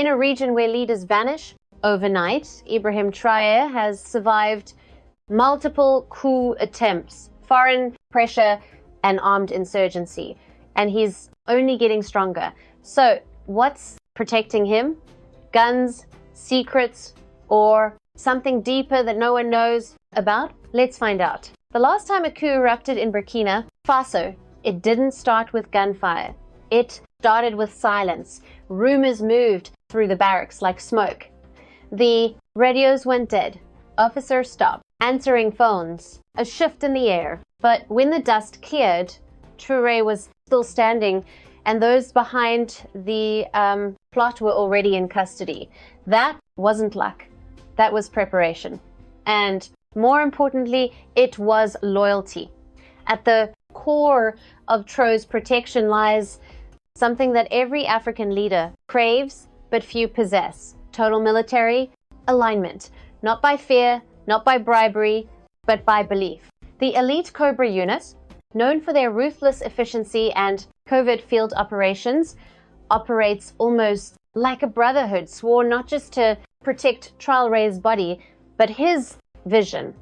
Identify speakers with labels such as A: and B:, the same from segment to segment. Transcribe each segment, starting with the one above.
A: in a region where leaders vanish overnight, Ibrahim Traoré has survived multiple coup attempts, foreign pressure, and armed insurgency. And he's only getting stronger. So what's protecting him? Guns, secrets, or something deeper that no one knows about? Let's find out. The last time a coup erupted in Burkina Faso, it didn't start with gunfire. It started with silence. Rumors moved through the barracks like smoke. The radios went dead. Officers stopped answering phones. A shift in the air. But when the dust cleared, Traoré was still standing, and those behind the plot were already in custody. That wasn't luck. That was preparation. And more importantly, it was loyalty. At the core of Traoré's protection lies something that every African leader craves, but few possess: total military alignment. Not by fear, not by bribery, but by belief. The elite Cobra unit, known for their ruthless efficiency and covert field operations, operates almost like a brotherhood, sworn not just to protect Traoré's body, but his vision.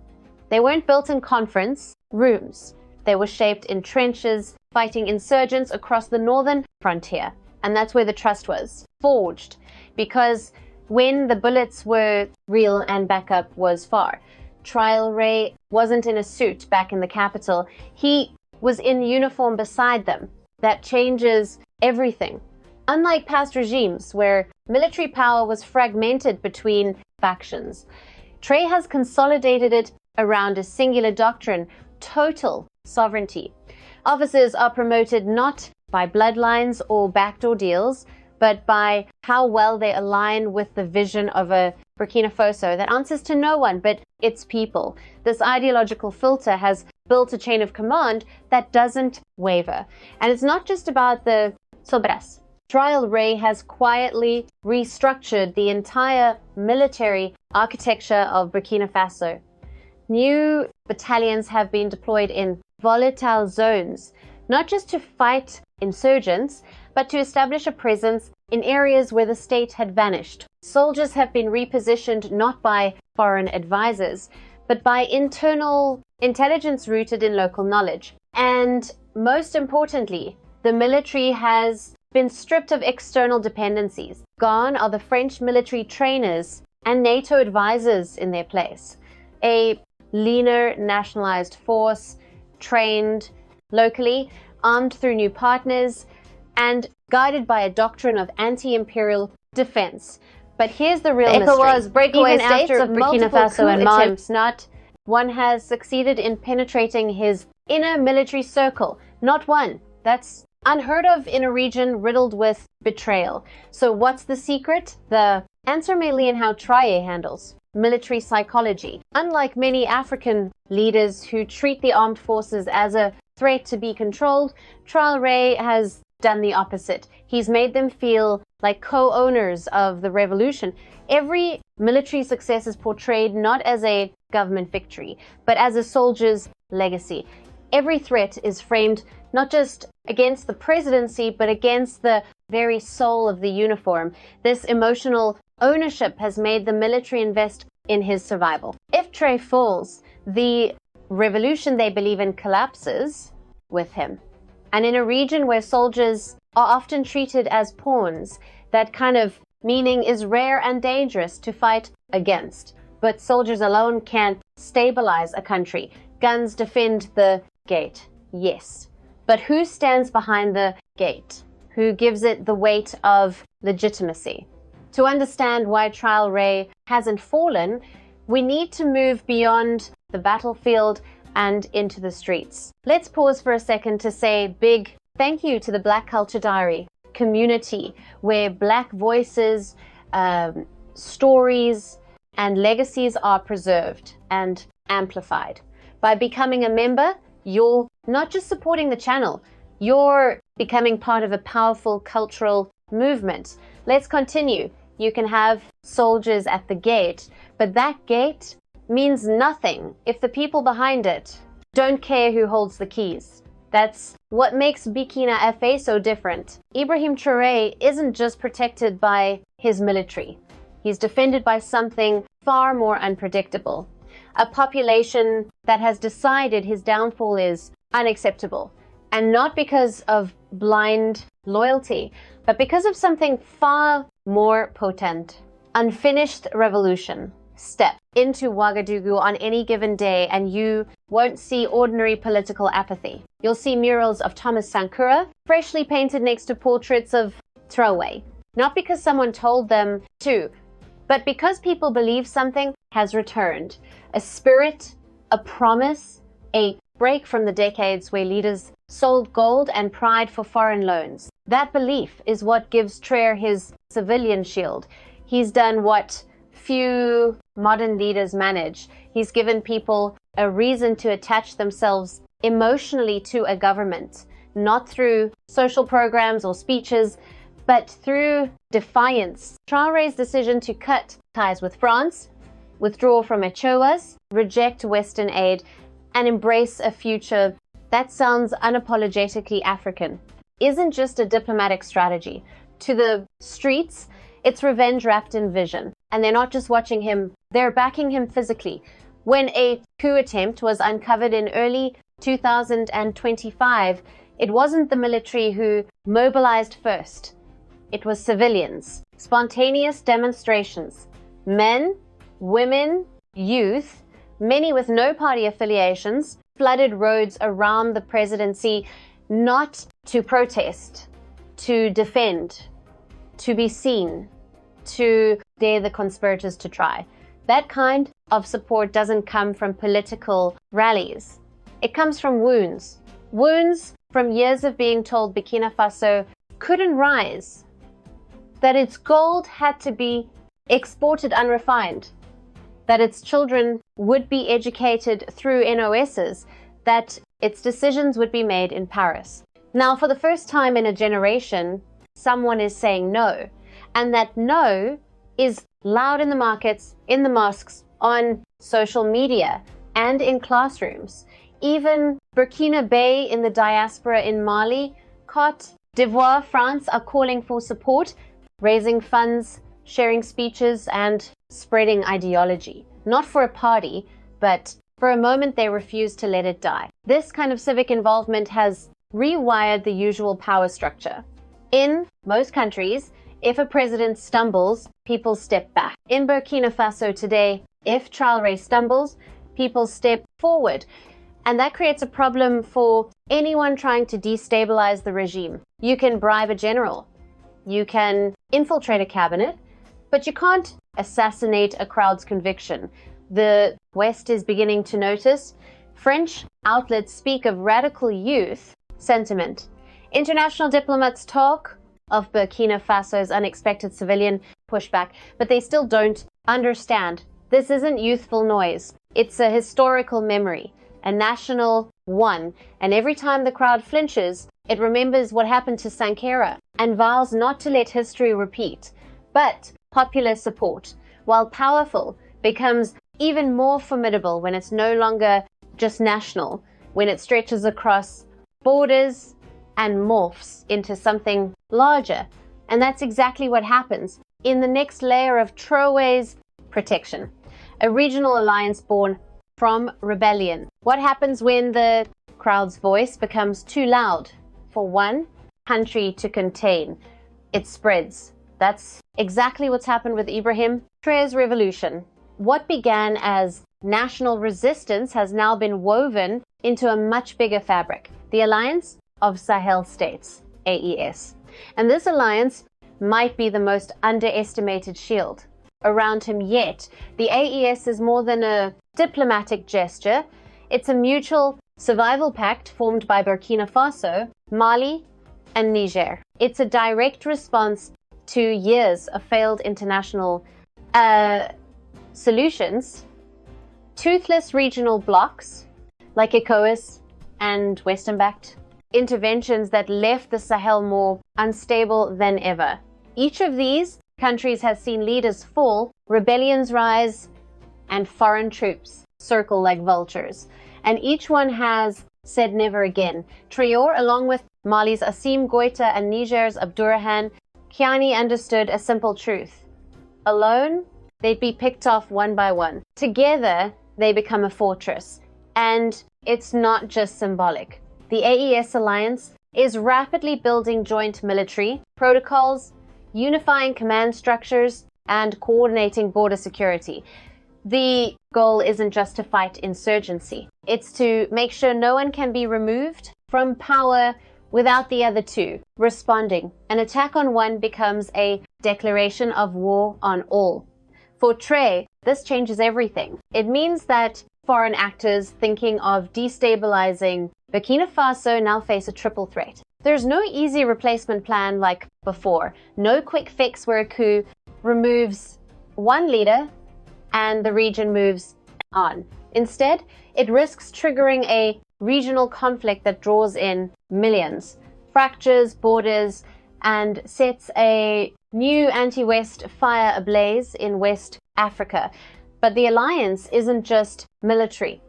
A: They weren't built in conference rooms. They were shaped in trenches, fighting insurgents across the northern frontier. And that's where the trust was forged, because when the bullets were real and backup was far. Traoré wasn't in a suit back in the capital. He was in uniform beside them. That changes everything. Unlike past regimes where military power was fragmented between factions, Traoré has consolidated it around a singular doctrine: total sovereignty. Officers are promoted not by bloodlines or backdoor deals, but by how well they align with the vision of a Burkina Faso that answers to no one but its people. This ideological filter has built a chain of command that doesn't waver. And it's not just about the cobras. Traoré has quietly restructured the entire military architecture of Burkina Faso. New battalions have been deployed in volatile zones, not just to fight insurgents, but to establish a presence in areas where the state had vanished. Soldiers have been repositioned not by foreign advisors, but by internal intelligence rooted in local knowledge. And most importantly, the military has been stripped of external dependencies. Gone are the French military trainers and NATO advisors in their place. A leaner, nationalized force, trained locally, armed through new partners, and guided by a doctrine of anti-imperial defense. But here's the real mystery. ECOWAS breakaway even states after of Burkina Faso and Mali attempts, not one has succeeded in penetrating his inner military circle. Not one. That's unheard of in a region riddled with betrayal. So what's the secret? The answer may lie in how Traoré handles military psychology. Unlike many African leaders who treat the armed forces as a threat to be controlled, Traoré has done the opposite. He's made them feel like co-owners of the revolution. Every military success is portrayed not as a government victory, but as a soldier's legacy. Every threat is framed not just against the presidency, but against the very soul of the uniform. This emotional ownership has made the military invest in his survival. If Traoré falls, the revolution they believe in collapses with him. And in a region where soldiers are often treated as pawns, that kind of meaning is rare and dangerous to fight against. But soldiers alone can't stabilize a country. Guns defend the gate, yes. But who stands behind the gate? Who gives it the weight of legitimacy? To understand why Traoré hasn't fallen, we need to move beyond the battlefield and into the streets. Let's pause for a second to say big thank you to the Black Culture Diary community, where Black voices, stories, and legacies are preserved and amplified. By becoming a member, you're not just supporting the channel, you're becoming part of a powerful cultural movement. Let's continue. You can have soldiers at the gate, but that gate means nothing if the people behind it don't care who holds the keys. That's what makes Burkina Faso different. Ibrahim Traoré isn't just protected by his military. He's defended by something far more unpredictable. A population that has decided his downfall is unacceptable. And not because of blind loyalty, but because of something far more potent. Unfinished revolution. Step into Ouagadougou on any given day and you won't see ordinary political apathy. You'll see murals of Thomas Sankara, freshly painted next to portraits of Traoré. Not because someone told them to, but because people believe something has returned. A spirit, a promise, a break from the decades where leaders sold gold and pride for foreign loans. That belief is what gives Traoré his civilian shield. He's done what few modern leaders manage. He's given people a reason to attach themselves emotionally to a government, not through social programs or speeches, but through defiance. Traoré's decision to cut ties with France, withdraw from ECOWAS, reject Western aid, and embrace a future that sounds unapologetically African isn't just a diplomatic strategy. To the streets, it's revenge wrapped in vision. And they're not just watching him, they're backing him physically. When a coup attempt was uncovered in early 2025, it wasn't the military who mobilized first. It was civilians. Spontaneous demonstrations. Men, women, youth, many with no party affiliations, flooded roads around the presidency, not to protest, to defend, to be seen, to dare the conspirators to try. That kind of support doesn't come from political rallies. It comes from wounds. Wounds from years of being told Burkina Faso couldn't rise, that its gold had to be exported unrefined, that its children would be educated through NOSs, that its decisions would be made in Paris. Now, for the first time in a generation, someone is saying no. And that no is loud in the markets, in the mosques, on social media, and in classrooms. Even Burkina Faso in the diaspora in Mali, Côte d'Ivoire, France are calling for support, raising funds, sharing speeches, and spreading ideology. Not for a party, but for a moment they refuse to let it die. This kind of civic involvement has rewired the usual power structure. In most countries, if a president stumbles, people step back. In Burkina Faso today, if Traoré stumbles, people step forward. And that creates a problem for anyone trying to destabilize the regime. You can bribe a general. You can infiltrate a cabinet, but you can't assassinate a crowd's conviction. The West is beginning to notice. French outlets speak of radical youth sentiment. International diplomats talk of Burkina Faso's unexpected civilian pushback, but they still don't understand. This isn't youthful noise. It's a historical memory, a national one. And every time the crowd flinches, it remembers what happened to Sankara and vows not to let history repeat. But popular support, while powerful, becomes even more formidable when it's no longer just national, when it stretches across borders and morphs into something larger. And that's exactly what happens in the next layer of Traoré's protection, a regional alliance born from rebellion. What happens when the crowd's voice becomes too loud for one country to contain? It spreads. That's exactly what's happened with Ibrahim Traoré's revolution. What began as national resistance has now been woven into a much bigger fabric, the alliance of Sahel states, AES. And this alliance might be the most underestimated shield around him yet. The AES is more than a diplomatic gesture. It's a mutual survival pact formed by Burkina Faso, Mali, and Niger. It's a direct response to years of failed international solutions, toothless regional blocs like ECOWAS and Western-backed interventions that left the Sahel more unstable than ever. Each of these countries has seen leaders fall, rebellions rise, and foreign troops circle like vultures. And each one has said never again. Traoré, along with Mali's Assimi Goïta and Niger's Abdourahmane Chiani, understood a simple truth. Alone, they'd be picked off one by one. Together, they become a fortress. And it's not just symbolic. The AES alliance is rapidly building joint military protocols, unifying command structures, and coordinating border security. The goal isn't just to fight insurgency. It's to make sure no one can be removed from power without the other two responding. An attack on one becomes a declaration of war on all. For Traoré, this changes everything. It means that foreign actors thinking of destabilizing Burkina Faso now face a triple threat. There's no easy replacement plan like before. No quick fix where a coup removes one leader and the region moves on. Instead, it risks triggering a regional conflict that draws in millions, fractures borders, and sets a new anti-West fire ablaze in West Africa. But the alliance isn't just military.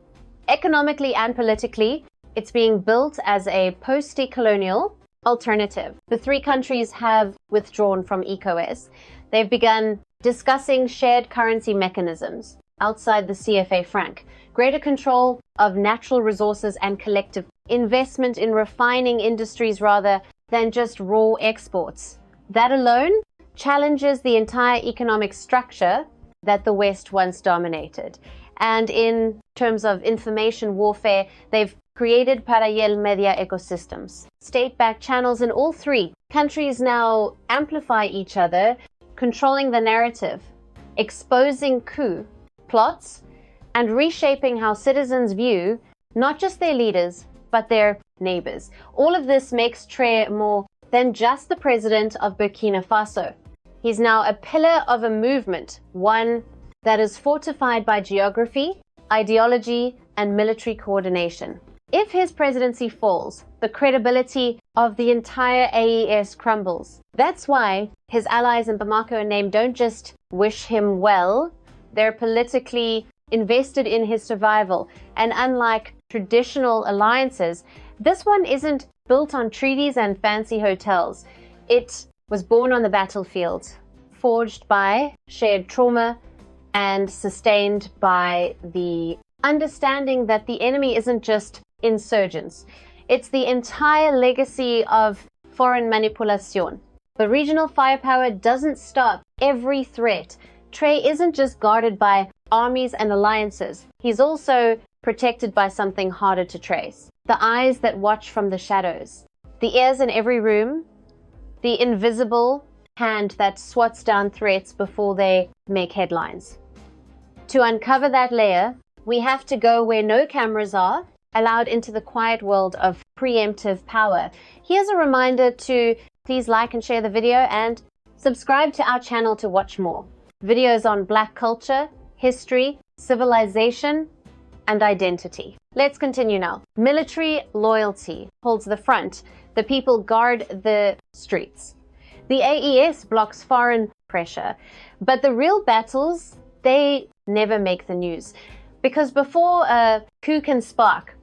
A: Economically and politically, it's being built as a post-colonial alternative. The three countries have withdrawn from ECOWAS. They've begun discussing shared currency mechanisms outside the CFA franc, greater control of natural resources and collective investment in refining industries rather than just raw exports. That alone challenges the entire economic structure that the West once dominated. And in terms of information warfare, they've created parallel media ecosystems, state-backed channels in all three. Countries now amplify each other, controlling the narrative, exposing coup plots, and reshaping how citizens view not just their leaders, but their neighbors. All of this makes Traoré more than just the president of Burkina Faso. He's now a pillar of a movement, one that is fortified by geography, ideology, and military coordination. If his presidency falls, the credibility of the entire AES crumbles. That's why his allies in Bamako and Name don't just wish him well, they're politically invested in his survival. And unlike traditional alliances, this one isn't built on treaties and fancy hotels. It was born on the battlefield, forged by shared trauma, and sustained by the understanding that the enemy isn't just insurgents. It's the entire legacy of foreign manipulation. But regional firepower doesn't stop every threat. Traoré isn't just guarded by armies and alliances. He's also protected by something harder to trace. The eyes that watch from the shadows. The ears in every room. The invisible hand that swats down threats before they make headlines. To uncover that layer, we have to go where no cameras are, allowed into the quiet world of preemptive power. Here's a reminder to please like and share the video and subscribe to our channel to watch more. Videos on Black culture, history, civilization, and identity. Let's continue now. Military loyalty holds the front. The people guard the streets. The AES blocks foreign pressure. But the real battles, they never make the news. Because before a coup can spark,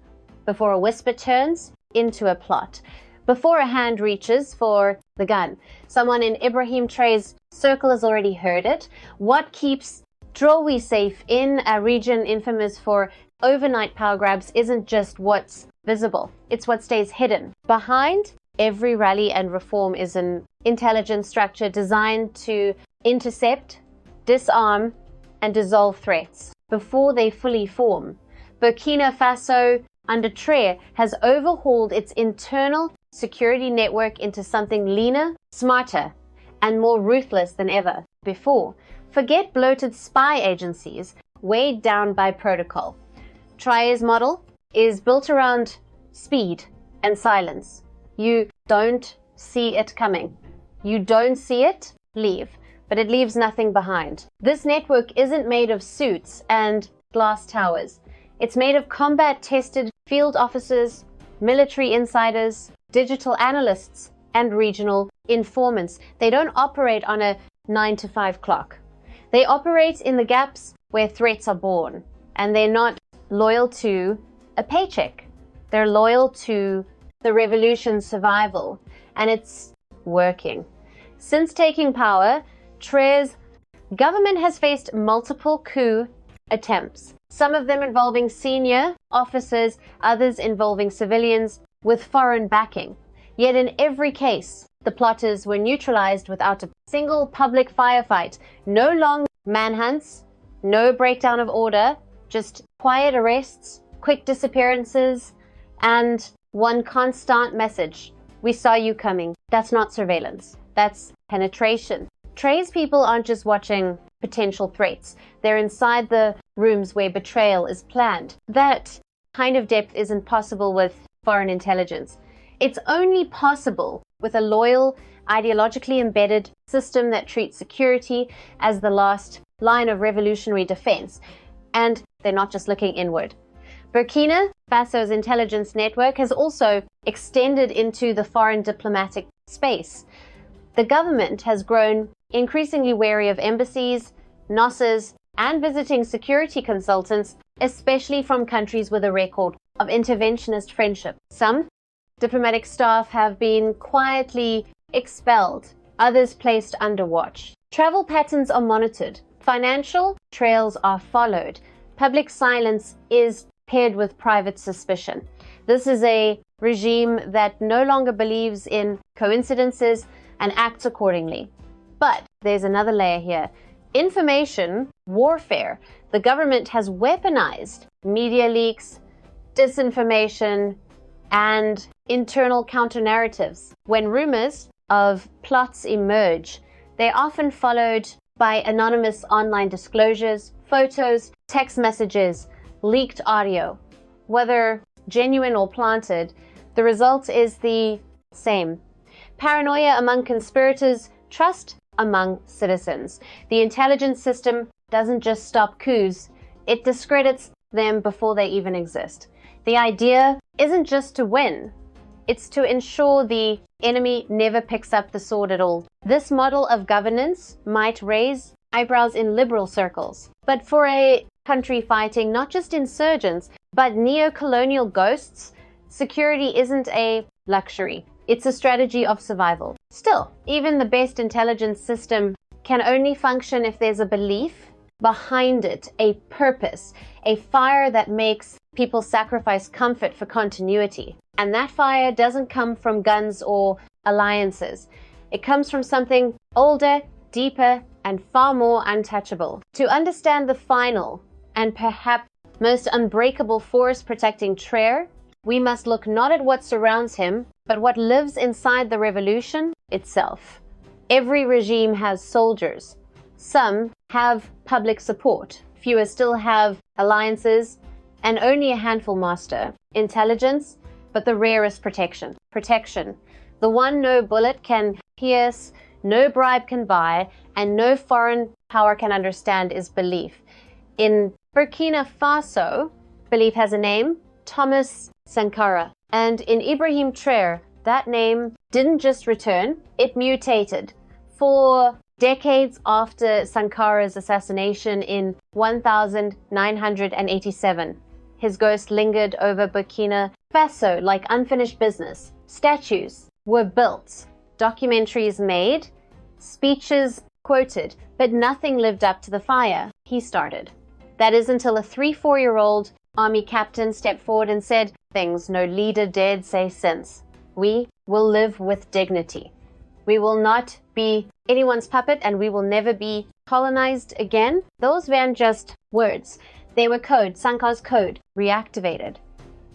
A: before a whisper turns into a plot, before a hand reaches for the gun, someone in Ibrahim Traoré's circle has already heard it. What keeps Traoré safe in a region infamous for overnight power grabs isn't just what's visible, it's what stays hidden. Behind every rally and reform is an intelligence structure designed to intercept, disarm, and dissolve threats before they fully form. Burkina Faso, under Traoré, has overhauled its internal security network into something leaner, smarter, and more ruthless than ever before. Forget bloated spy agencies weighed down by protocol. Traoré's model is built around speed and silence. You don't see it coming. You don't see it, leave. But it leaves nothing behind. This network isn't made of suits and glass towers. It's made of combat-tested field officers, military insiders, digital analysts, and regional informants. They don't operate on a 9-to-5 clock. They operate in the gaps where threats are born, and they're not loyal to a paycheck. They're loyal to the revolution's survival, and it's working. Since taking power, Traoré's government has faced multiple coup attempts, some of them involving senior officers, others involving civilians with foreign backing. Yet in every case, the plotters were neutralized without a single public firefight. No long manhunts, no breakdown of order, just quiet arrests, quick disappearances, and one constant message: we saw you coming. That's not surveillance. That's penetration. Traoré's people aren't just watching potential threats. They're inside the rooms where betrayal is planned. That kind of depth isn't possible with foreign intelligence. It's only possible with a loyal, ideologically embedded system that treats security as the last line of revolutionary defense. And they're not just looking inward. Burkina Faso's intelligence network has also extended into the foreign diplomatic space. The government has grown increasingly wary of embassies, NOSs, and visiting security consultants, especially from countries with a record of interventionist friendship. Some diplomatic staff have been quietly expelled, others placed under watch. Travel patterns are monitored. Financial trails are followed. Public silence is paired with private suspicion. This is a regime that no longer believes in coincidences and acts accordingly. But there's another layer here. Information warfare. The government has weaponized media leaks, disinformation, and internal counter-narratives. When rumors of plots emerge, they're often followed by anonymous online disclosures, photos, text messages, leaked audio. Whether genuine or planted, the result is the same. Paranoia among conspirators, trust among citizens. The intelligence system doesn't just stop coups, it discredits them before they even exist. The idea isn't just to win, it's to ensure the enemy never picks up the sword at all. This model of governance might raise eyebrows in liberal circles, but for a country fighting not just insurgents, but neo-colonial ghosts, security isn't a luxury. It's a strategy of survival. Still, even the best intelligence system can only function if there's a belief behind it, a purpose, a fire that makes people sacrifice comfort for continuity. And that fire doesn't come from guns or alliances. It comes from something older, deeper, and far more untouchable. To understand the final and perhaps most unbreakable force protecting Traoré, we must look not at what surrounds him, but what lives inside the revolution itself. Every regime has soldiers. Some have public support. Fewer still have alliances, and only a handful master intelligence, but the rarest protection. Protection. The one no bullet can pierce, no bribe can buy, and no foreign power can understand is belief. In Burkina Faso, belief has a name, Thomas Sankara. And in Ibrahim Traoré, that name didn't just return, it mutated. For decades after Sankara's assassination in 1987, his ghost lingered over Burkina Faso like unfinished business. Statues were built, documentaries made, speeches quoted, but nothing lived up to the fire he started. That is until a 3-4-year-old army captain stepped forward and said, "Things no leader dared say since. We will live with dignity. We will not be anyone's puppet, and we will never be colonized again." Those weren't just words. They were code, Sankara's code, reactivated.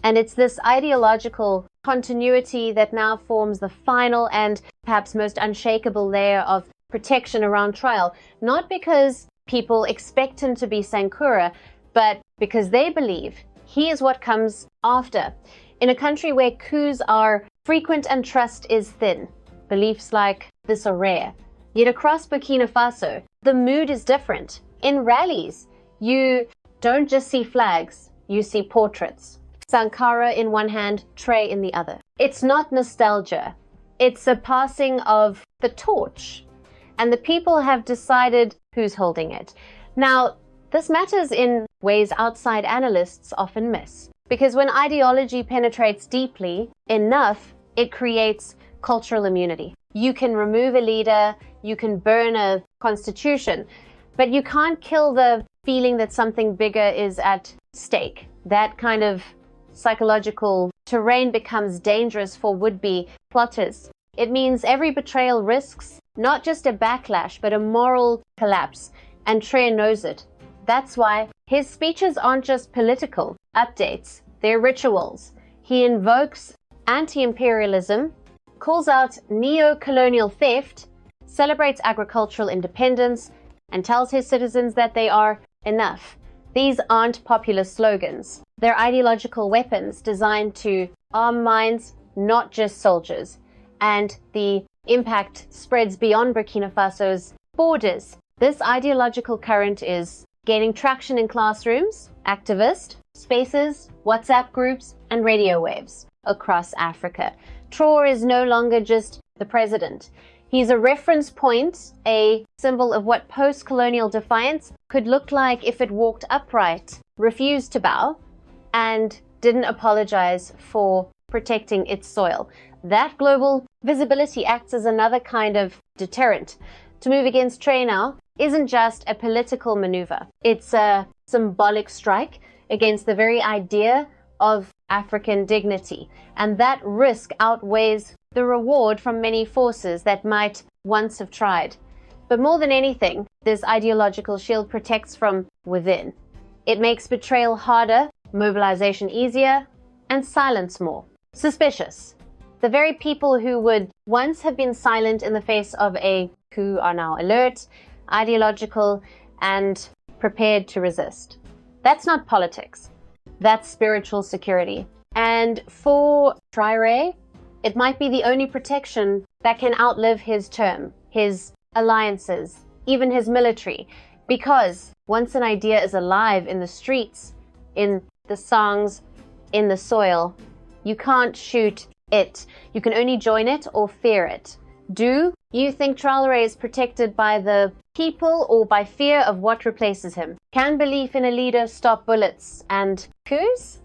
A: And it's this ideological continuity that now forms the final and perhaps most unshakable layer of protection around trial. Not because people expect him to be Sankara, but because they believe he is what comes after. In a country where coups are frequent and trust is thin, beliefs like this are rare. Yet across Burkina Faso, the mood is different. In rallies, you don't just see flags, you see portraits. Sankara in one hand, Traoré in the other. It's not nostalgia. It's a passing of the torch. And the people have decided who's holding it. Now, this matters in ways outside analysts often miss. Because when ideology penetrates deeply enough, it creates cultural immunity. You can remove a leader, you can burn a constitution, but you can't kill the feeling that something bigger is at stake. That kind of psychological terrain becomes dangerous for would-be plotters. It means every betrayal risks not just a backlash, but a moral collapse, and Traoré knows it. That's why his speeches aren't just political updates, they're rituals. He invokes anti-imperialism, calls out neo-colonial theft, celebrates agricultural independence, and tells his citizens that they are enough. These aren't populist slogans. They're ideological weapons designed to arm minds, not just soldiers. And the impact spreads beyond Burkina Faso's borders. This ideological current is gaining traction in classrooms, activist spaces, WhatsApp groups, and radio waves across Africa. Traoré is no longer just the president. He's a reference point, a symbol of what post-colonial defiance could look like if it walked upright, refused to bow, and didn't apologize for protecting its soil. That global visibility acts as another kind of deterrent. To move against Traoré now isn't just a political maneuver. It's a symbolic strike against the very idea of African dignity. And that risk outweighs the reward from many forces that might once have tried. But more than anything, this ideological shield protects from within. It makes betrayal harder, mobilization easier, and silence more suspicious. The very people who would once have been silent in the face of a coup are now alert, ideological, and prepared to resist. That's not politics. That's spiritual security. And for Traoré, it might be the only protection that can outlive his term, his alliances, even his military. Because once an idea is alive in the streets, in the songs, in the soil, you can't shoot it. You can only join it or fear it. Do you think Traoré is protected by the people or by fear of what replaces him? Can belief in a leader stop bullets and coups?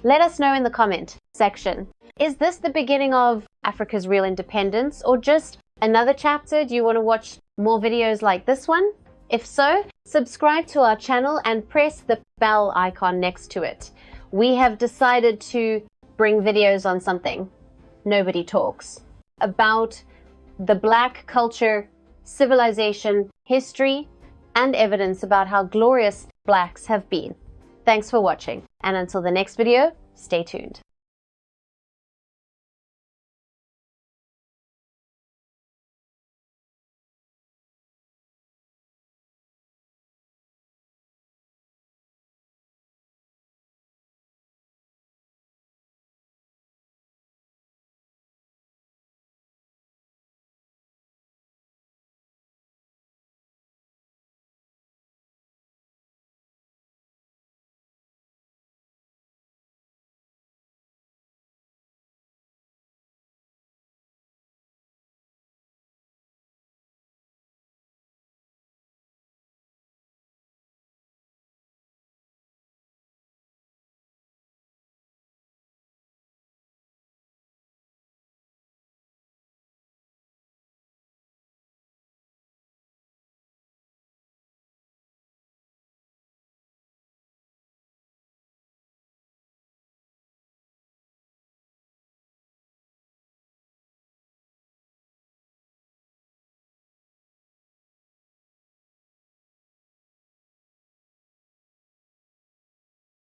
A: Let us know in the comment section. Is this the beginning of Africa's real independence or just another chapter? Do you want to watch more videos like this one? If so, subscribe to our channel and press the bell icon next to it. We have decided to bring videos on something nobody talks about: the Black culture, civilization, history, and evidence about how glorious Blacks have been. Thanks for watching, and until the next video, stay tuned.